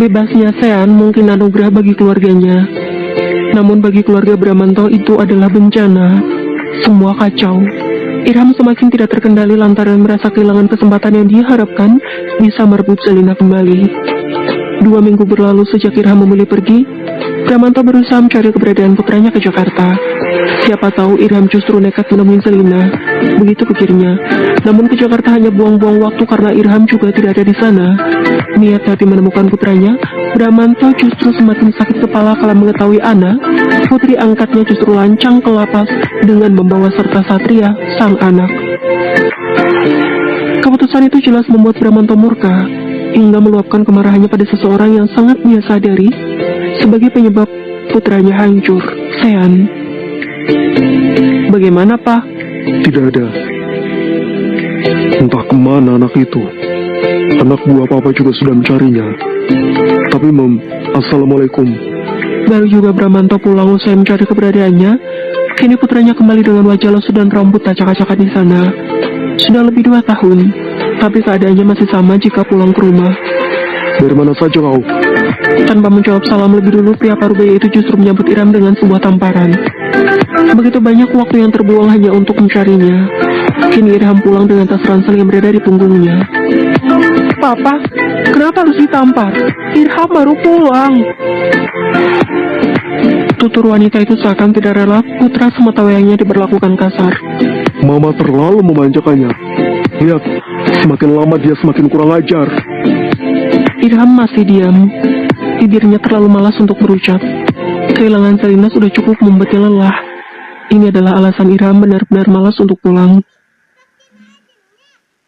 Bebasnya Sean mungkin anugerah bagi keluarganya. Namun bagi keluarga Bramanto itu adalah bencana. Semua kacau. Irham semakin tidak terkendali lantaran merasa kehilangan kesempatan yang diharapkan bisa merebut Zelina kembali. 2 minggu berlalu sejak Irham memilih pergi, Bramanto berusaha mencari keberadaan putranya ke Jakarta. Siapa tahu Irham justru nekat menemui Zelina, begitu pikirnya. Namun ke Jakarta hanya buang-buang waktu karena Irham juga tidak ada di sana. Niat hati menemukan putranya, Bramanto justru semakin sakit kepala kala mengetahui Ana, putri angkatnya justru lancang ke lapas dengan membawa serta Satria, sang anak. Keputusan itu jelas membuat Bramanto murka, hingga meluapkan kemarahannya pada seseorang yang sangat dia sadari sebagai penyebab putranya hancur, Sean. Bagaimana, Pak? Tidak ada. Entah kemana anak itu. Anak buah papa juga sudah mencarinya. Tapi Assalamualaikum. Baru juga Bramanto pulang usai mencari keberadaannya, kini putranya kembali dengan wajah lesu dan rambut acak-acakan di sana. Sudah lebih 2 tahun, tapi keadaannya masih sama jika pulang ke rumah. Dari mana saja kau? Tanpa menjawab salam lebih dulu, pria parubaya itu justru menyambut Irham dengan sebuah tamparan. Begitu banyak waktu yang terbuang hanya untuk mencarinya. Kini Irham pulang dengan tas ransel yang berada di punggungnya. Papa, kenapa harus ditampar? Irham baru pulang. Tutur wanita itu seakan tidak rela putra sematawayangnya diperlakukan kasar. Mama terlalu memanjakannya. Lihat, semakin lama dia semakin kurang ajar. Irham masih diam. Bibirnya terlalu malas untuk berucap. Kehilangan Zelina sudah cukup membuatnya lelah. Ini adalah alasan Irham benar-benar malas untuk pulang.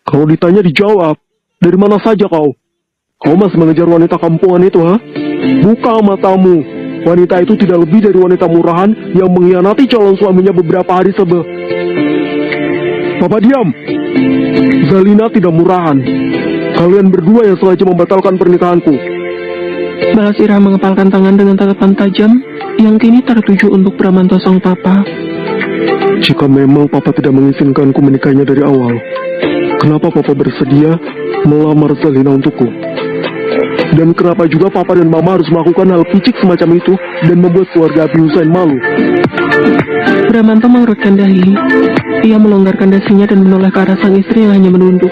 Kalau ditanya dijawab. Dari mana saja kau? Kau masih mengejar wanita kampungan itu, ha? Buka matamu. Wanita itu tidak lebih dari wanita murahan yang mengkhianati calon suaminya beberapa hari sebelum. Papa diam. Zelina tidak murahan. Kalian berdua yang sengaja membatalkan pernikahanku. Balas Irham mengepalkan tangan dengan tatapan tajam yang kini tertuju untuk Bramanto sang papa. Jika memang papa tidak mengizinkanku menikahnya dari awal, kenapa papa bersedia melamar Zelina untukku? Dan kenapa juga papa dan mama harus melakukan hal picik semacam itu dan membuat keluarga Abi Hussein malu? Bramanto mengerutkan dahi. Ia melonggarkan dasinya dan menoleh ke arah sang istri yang hanya menunduk.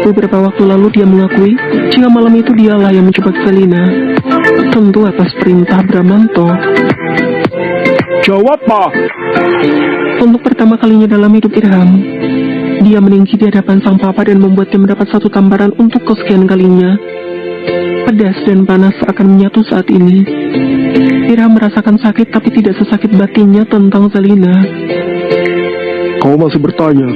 Beberapa waktu lalu dia mengakui jika malam itu dialah yang menjebak Zelina. Tentu atas perintah Bramanto. Jawab, Pak! Untuk pertama kalinya dalam hidup Irham, dia meninggi di hadapan sang papa dan membuatnya mendapat satu tamparan untuk kesekian kalinya. Pedas dan panas akan menyatu saat ini. Irham merasakan sakit tapi tidak sesakit batinnya tentang Zelina. Kau masih bertanya.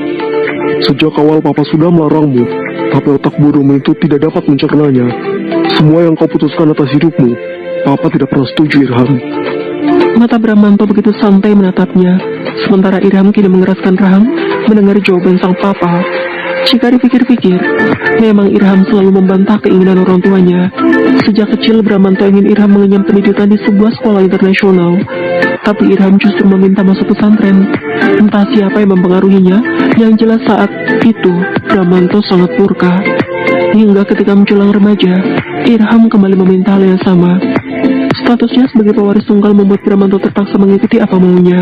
Sejak awal papa sudah melarangmu, tapi otak bodohmu itu tidak dapat mencernanya. Semua yang kau putuskan atas hidupmu, papa tidak pernah setuju, Irham. Mata Bramanto begitu santai menatapnya, sementara Irham kini mengeraskan rahang mendengar jawaban sang papa. Jika dipikir-pikir, memang Irham selalu membantah keinginan orang tuanya. Sejak kecil Bramanto ingin Irham mengenyam pendidikan di sebuah sekolah internasional, tapi Irham justru meminta masuk pesantren. Entah siapa yang mempengaruhinya, yang jelas saat itu Bramanto sangat murka. Hingga ketika menjelang remaja, Irham kembali meminta hal yang sama. Statusnya sebagai pewaris tunggal membuat Bramanto terpaksa mengikuti apa maunya.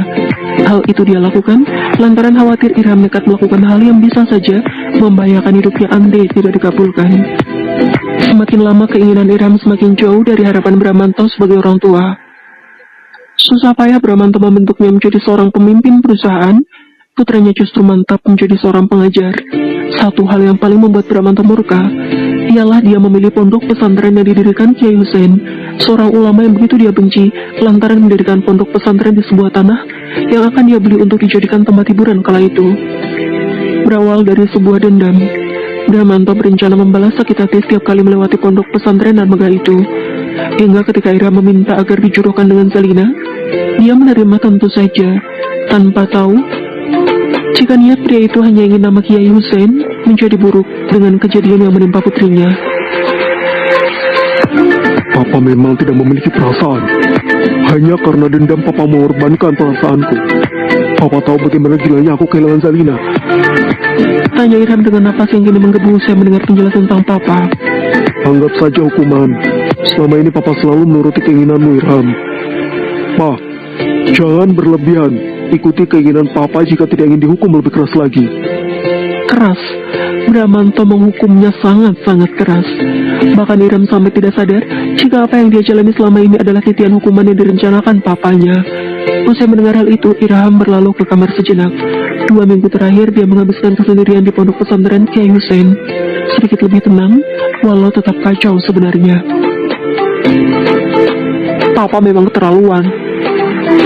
Hal itu dia lakukan lantaran khawatir Irham nekat melakukan hal yang bisa saja membahayakan hidupnya andai tidak dikabulkan. Semakin lama keinginan Irham semakin jauh dari harapan Bramanto sebagai orang tua. Susah payah Bramanto membentuknya menjadi seorang pemimpin perusahaan, putranya justru mantap menjadi seorang pengajar. Satu hal yang paling membuat Bramanto murka ialah dia memilih pondok pesantren yang didirikan Kiai Hussein, seorang ulama yang begitu dia benci lantaran mendirikan pondok pesantren di sebuah tanah yang akan dia beli untuk dijadikan tempat hiburan kala itu. Berawal dari sebuah dendam, Bramanto berencana membalas sakit hati setiap kali melewati pondok pesantren dan megah itu. Hingga ketika Irham meminta agar dijodohkan dengan Zelina, dia menerima tentu saja, tanpa tahu jika niat pria itu hanya ingin nama Kiai Hussein menjadi buruk dengan kejadian yang menimpa putrinya. Papa memang tidak memiliki perasaan. Hanya karena dendam papa mengorbankan perasaanku. Papa tahu bagaimana gilanya aku kehilangan Zelina. Tanya Irham dengan napas yang kini menggebu usai mendengar penjelasan tentang papa. Anggap saja hukuman. Selama ini papa selalu menuruti keinginanmu, Irham. Pa, jangan berlebihan. Ikuti keinginan papa jika tidak ingin dihukum lebih keras lagi. Keras. Bramanto menghukumnya sangat-sangat keras. Bahkan Irham sampai tidak sadar jika apa yang dia jalani selama ini adalah titian hukuman yang direncanakan papanya. Usai mendengar hal itu, Irham berlalu ke kamar sejenak. 2 minggu terakhir dia menghabiskan kesendirian di pondok pesantren Kiai Hussein. Sedikit lebih tenang, walau tetap kacau sebenarnya. Papa memang keterlaluan.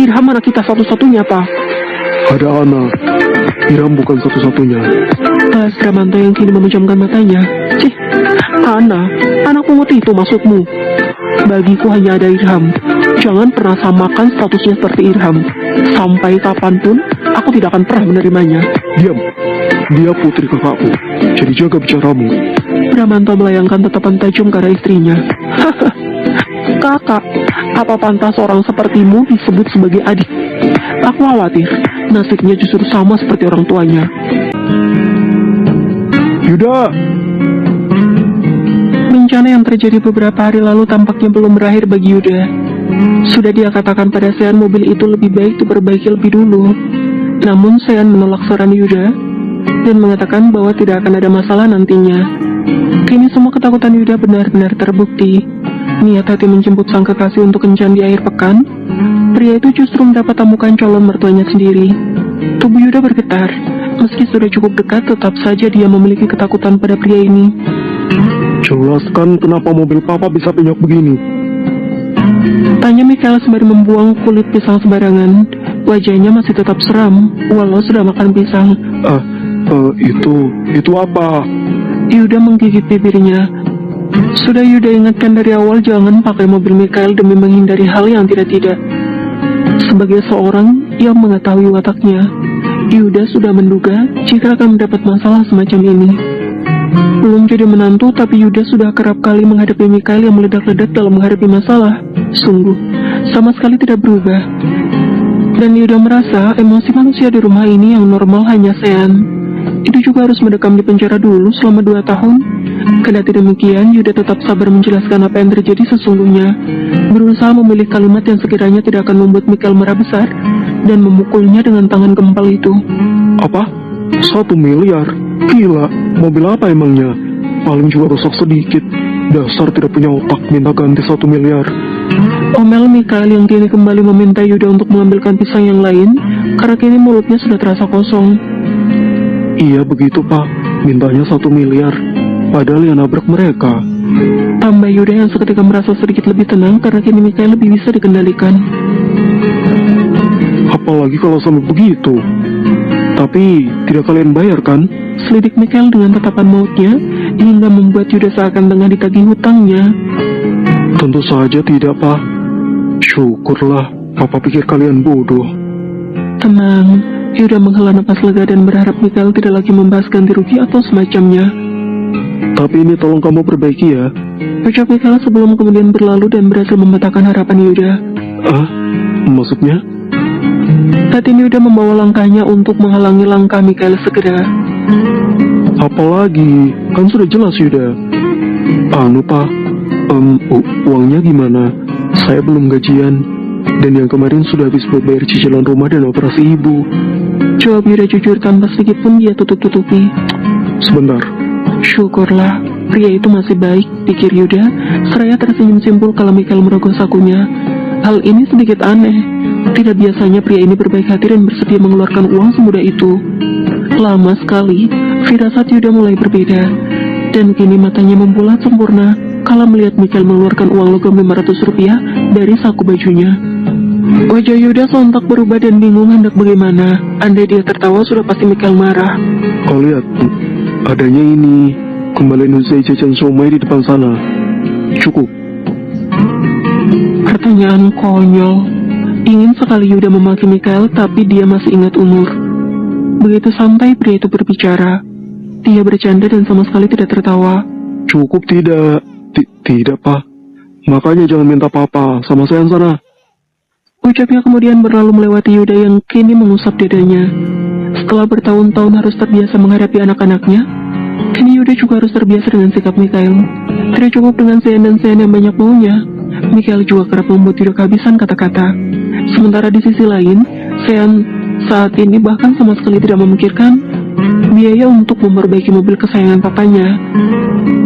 Irham anak kita satu-satunya, Pak. Ada Ana. Irham bukan satu-satunya. Bahas Bramanto yang kini memejamkan matanya. Cih, Ana, anak pungut itu maksudmu? Bagiku hanya ada Irham. Jangan pernah samakan statusnya seperti Irham. Sampai kapanpun, aku tidak akan pernah menerimanya. Diam. Dia putri kakakku. Jadi jaga bicaramu. Bramanto melayangkan tatapan tajam ke arah istrinya. Kakak, apa pantas orang sepertimu disebut sebagai adik? Aku khawatir, nasibnya justru sama seperti orang tuanya. Yuda! Bencana yang terjadi beberapa hari lalu tampaknya belum berakhir bagi Yuda. Sudah dia katakan pada Sean mobil itu lebih baik diperbaiki lebih dulu. Namun Sean menolak saran Yuda dan mengatakan bahwa tidak akan ada masalah nantinya. Kini semua ketakutan Yuda benar-benar terbukti. Niat hati menjemput sang kekasih untuk kencan di akhir pekan, pria itu justru mendapat tamukan calon mertuanya sendiri. Tubuh Yuda bergetar. Meski sudah cukup dekat, tetap saja dia memiliki ketakutan pada pria ini. Jelaskan kenapa mobil papa bisa penyok begini. Tanya Michael sembari membuang kulit pisang sembarangan. Wajahnya masih tetap seram, walau sudah makan pisang. Itu apa? Yuda menggigit bibirnya. Sudah Yuda ingatkan dari awal jangan pakai mobil Michael demi menghindari hal yang tidak-tidak. Sebagai seorang yang mengetahui wataknya, Yuda sudah menduga jika akan mendapat masalah semacam ini. Belum jadi menantu, tapi Yuda sudah kerap kali menghadapi Michael yang meledak-ledak dalam menghadapi masalah. Sungguh, sama sekali tidak berubah. Dan Yuda merasa emosi manusia di rumah ini yang normal hanya Sean. Itu juga harus mendekam di penjara dulu selama 2 tahun. Kendati demikian, Yuda tetap sabar menjelaskan apa yang terjadi sesungguhnya. Berusaha memilih kalimat yang sekiranya tidak akan membuat Michael marah besar dan memukulnya dengan tangan gempal itu. Apa? 1 miliar? Gila, mobil apa emangnya? Paling juga rusak sedikit. Dasar tidak punya otak, minta ganti 1 miliar. Omel Michael yang kini kembali meminta Yuda untuk mengambilkan pisang yang lain, karena kini mulutnya sudah terasa kosong. Iya begitu pak, mintanya 1 miliar. Padahal yang nabrak mereka. Tambah Yuda yang seketika merasa sedikit lebih tenang karena kini Michael lebih bisa dikendalikan. Apalagi kalau sampai begitu. Tapi tidak kalian bayar kan? Selidik Michael dengan tatapan mautnya hingga membuat Yuda seakan tengah ditagih hutangnya. Tentu saja tidak pak. Syukurlah, papa pikir kalian bodoh. Tenang, Yuda menghela napas lega dan berharap Michael tidak lagi membahas ganti rugi atau semacamnya. Tapi ini tolong kamu perbaiki ya. Ucap Michael sebelum kemudian berlalu dan berhasil mematahkan harapan Yuda. Maksudnya? Saat ini Yuda membawa langkahnya untuk menghalangi langkah Michael segera. Apalagi, kan sudah jelas Yuda. Anu pak, uangnya gimana? Saya belum gajian. Dan yang kemarin sudah habis buat bayar cicilan rumah dan operasi ibu. Jawab Yuda jujur tanpa sedikit pun dia tutup-tutupi. Sebentar. Syukurlah, pria itu masih baik, pikir Yuda, seraya tersenyum simpul kalau Michael merogoh sakunya. Hal ini sedikit aneh. Tidak biasanya pria ini berbaik hati dan bersedia mengeluarkan uang semudah itu. Lama sekali, firasat Yuda mulai berbeda. Dan kini matanya membulat sempurna kala melihat Michael mengeluarkan uang logam 500 rupiah dari saku bajunya. Wajah Yuda sontak berubah dan bingung hendak bagaimana. Andai dia tertawa sudah pasti Michael marah. Kau lihat, adanya ini, kembalian usai jajan somai di depan sana. Cukup. Pertanyaan konyol. Ingin sekali Yuda memaki Michael, tapi dia masih ingat umur. Begitu santai pria itu berbicara. Dia bercanda dan sama sekali tidak tertawa. Cukup tidak? Tidak pak. Makanya jangan minta papa sama saya sana. Ucapnya kemudian berlalu melewati Yuda yang kini mengusap dadanya. Setelah bertahun-tahun harus terbiasa menghadapi anak-anaknya, Kini Yuda juga harus terbiasa dengan sikap Mikhail. Tidak cukup dengan Sean dan Sean yang banyak maunya, Mikhail juga kerap membuat Yuda kehabisan kata-kata. Sementara di sisi lain, Sean saat ini bahkan sama sekali tidak memikirkan biaya untuk memperbaiki mobil kesayangan papanya.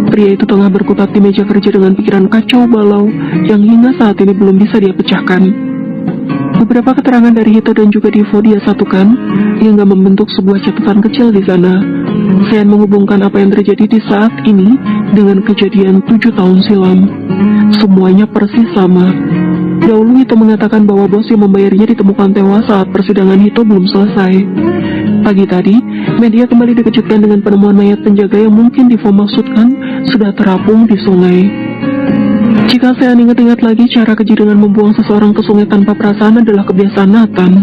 Pria itu tengah berkutat di meja kerja dengan pikiran kacau balau yang hingga saat ini belum bisa dia pecahkan. Beberapa keterangan dari Hito dan juga Divo dia satukan hingga membentuk sebuah catatan kecil di sana. Sean menghubungkan apa yang terjadi di saat ini dengan kejadian 7 tahun silam. Semuanya persis sama. Dahulu Hito mengatakan bahwa bos yang membayarnya ditemukan tewas saat persidangan Hito belum selesai. Pagi tadi, media kembali dikejutkan dengan penemuan mayat penjaga yang mungkin Divo maksudkan sudah terapung di sungai. Jika saya ingat-ingat lagi, cara keji dengan membuang seseorang ke sungai tanpa perasaan adalah kebiasaan Nathan.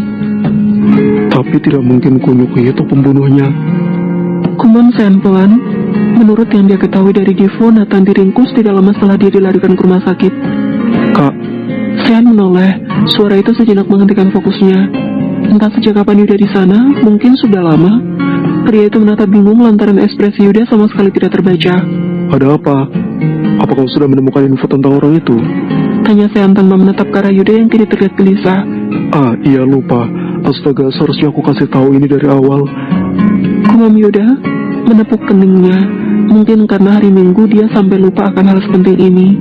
Tapi tidak mungkin Kunyuki itu pembunuhnya. Kumon Sean pelan. Menurut yang dia ketahui dari Divo, Nathan diringkus tidak lama setelah dia dilarikan ke rumah sakit. Kak, Sean menoleh. Suara itu sejenak menghentikan fokusnya. Entah sejak kapan Yuda di sana, mungkin sudah lama. Pria itu menatap bingung lantaran ekspresi Yuda sama sekali tidak terbaca. ada apa? Apa kau sudah menemukan info tentang orang itu? Tanya Sean tanpa menatap ke arah Yuda yang kini terlihat gelisah. Ah, iya lupa. Astaga, seharusnya aku kasih tahu ini dari awal. Kumam Yuda menepuk keningnya. Mungkin karena hari Minggu dia sampai lupa akan hal sepenting ini.